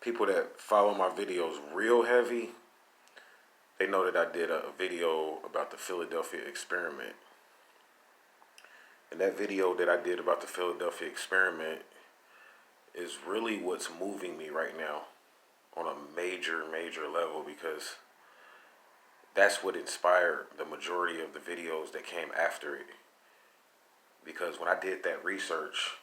people that follow my videos real heavy, they know that I did a video about the Philadelphia experiment. And that video that I did about the Philadelphia experiment is really what's moving me right now on a major, major level, because that's what inspired the majority of the videos that came after it. Because when I did that research,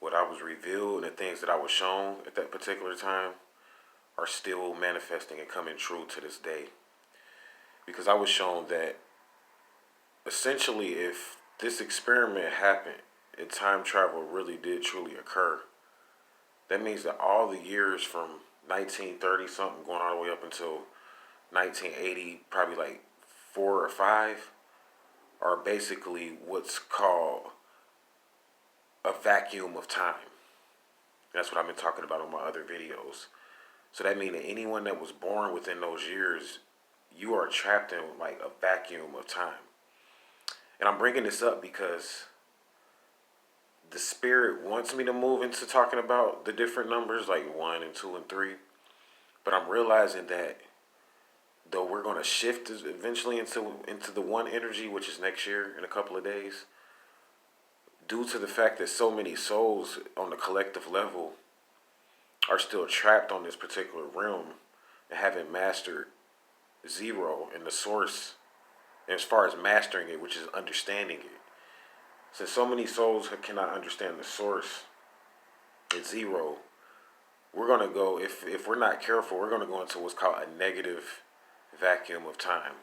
what I was revealed and the things that I was shown at that particular time are still manifesting and coming true to this day. Because I was shown that essentially, if this experiment happened and time travel really did truly occur, that means that all the years from 1930 something going all the way up until 1980, probably like 4 or 5, are basically what's called a vacuum of time. That's what I've been talking about on my other videos. So that means that anyone that was born within those years, you are trapped in like a vacuum of time. And I'm bringing this up because the spirit wants me to move into talking about the different numbers, like 1 and 2 and 3. But I'm realizing that though we're going to shift eventually into the one energy, which is next year in a couple of days, due to the fact that so many souls on the collective level are still trapped on this particular realm and haven't mastered zero in the source, as far as mastering it, which is understanding it. Since so many souls cannot understand the source at zero, we're going to go, if we're not careful, we're going to go into what's called a negative vacuum of time.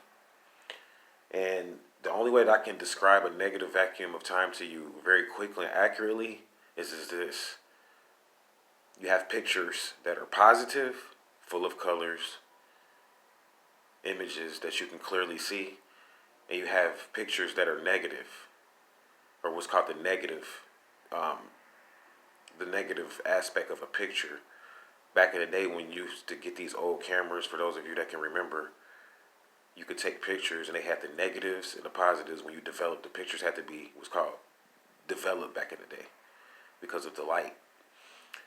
And the only way that I can describe a negative vacuum of time to you very quickly and accurately is this. You have pictures that are positive, full of colors, images that you can clearly see, and you have pictures that are negative, or what's called the negative aspect of a picture. Back in the day when you used to get these old cameras, for those of you that can remember, you could take pictures and they had the negatives and the positives. When you developed, the pictures had to be what's called developed back in the day because of the light.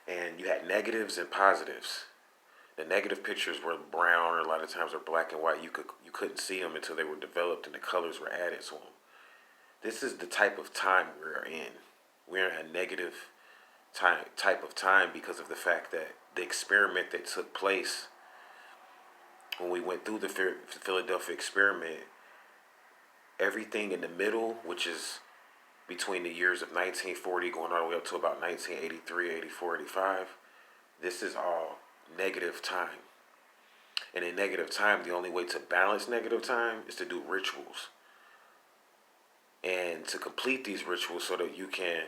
And you had negatives and positives. The negative pictures were brown, or a lot of times are black and white. You couldn't see them until they were developed and the colors were added to them. This is the type of time we're in. We're in a negative type of time because of the fact that the experiment that took place when we went through the Philadelphia experiment, everything in the middle, which is between the years of 1940 going all the way up to about 1983, 84, 85, this is all negative time. And in negative time, the only way to balance negative time is to do rituals. And to complete these rituals so that you can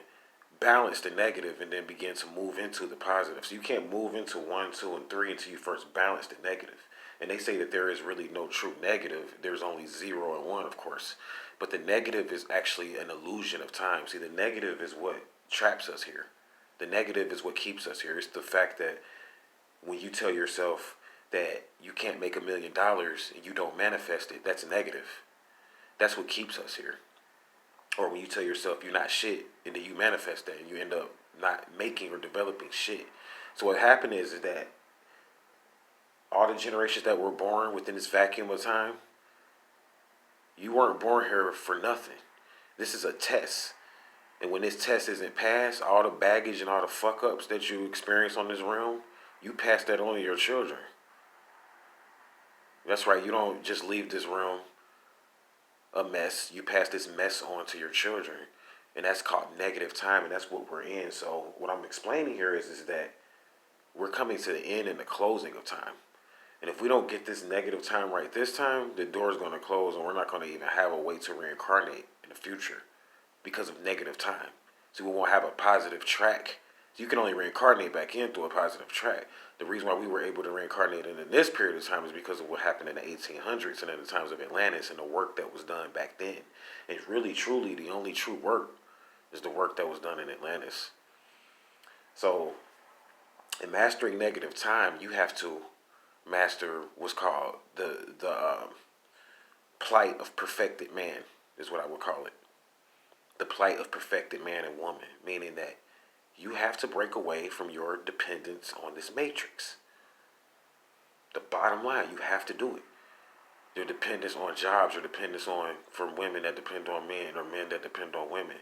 balance the negative and then begin to move into the positive. So you can't move into 1, 2, and 3 until you first balance the negative. And they say that there is really no true negative. There's only 0 and 1, of course. But the negative is actually an illusion of time. See, the negative is what traps us here. The negative is what keeps us here. It's the fact that when you tell yourself that you can't make $1 million and you don't manifest it, that's negative. That's what keeps us here. Or when you tell yourself you're not shit and then you manifest that and you end up not making or developing shit. So what happened is that all the generations that were born within this vacuum of time, you weren't born here for nothing. This is a test. And when this test isn't passed, all the baggage and all the fuck ups that you experience on this realm, you pass that on to your children. That's right, you don't just leave this realm a mess. You pass this mess on to your children. And that's called negative time, and that's what we're in. So what I'm explaining here is that we're coming to the end and the closing of time. And if we don't get this negative time right this time, the door's going to close and we're not going to even have a way to reincarnate in the future because of negative time. So we won't have a positive track. So you can only reincarnate back in through a positive track. The reason why we were able to reincarnate in this period of time is because of what happened in the 1800s and in the times of Atlantis and the work that was done back then. And really, truly, the only true work is the work that was done in Atlantis. So in mastering negative time, you have to master what's called the plight of perfected man, is what I would call it. The plight of perfected man and woman, meaning that You have to break away from your dependence on this matrix. The bottom line, you have to do it. Your dependence on jobs, your dependence on from women that depend on men or men that depend on women.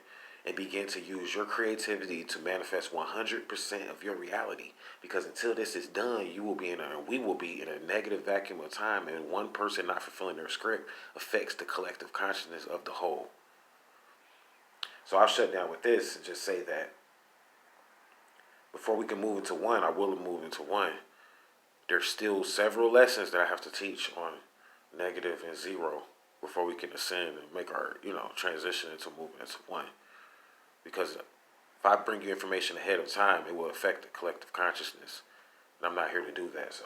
And begin to use your creativity to manifest 100% of your reality. Because until this is done, we will be in a negative vacuum of time, and one person not fulfilling their script affects the collective consciousness of the whole. So I'll shut down with this and just say that before we can move into one, I will move into one. There's still several lessons that I have to teach on negative and zero before we can ascend and make our, transition into moving into one. Because if I bring you information ahead of time, it will affect the collective consciousness. And I'm not here to do that. So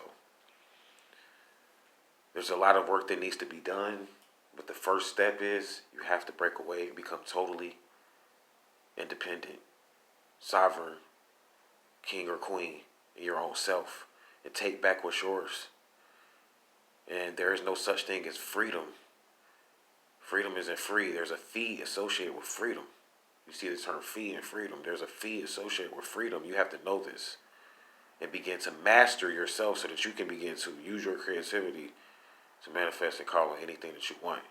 there's a lot of work that needs to be done. But the first step is you have to break away and become totally independent, sovereign, king or queen in your own self. And take back what's yours. And there is no such thing as freedom. Freedom isn't free. There's a fee associated with freedom. You see the term fee and freedom. There's a fee associated with freedom. You have to know this and begin to master yourself so that you can begin to use your creativity to manifest and call on anything that you want.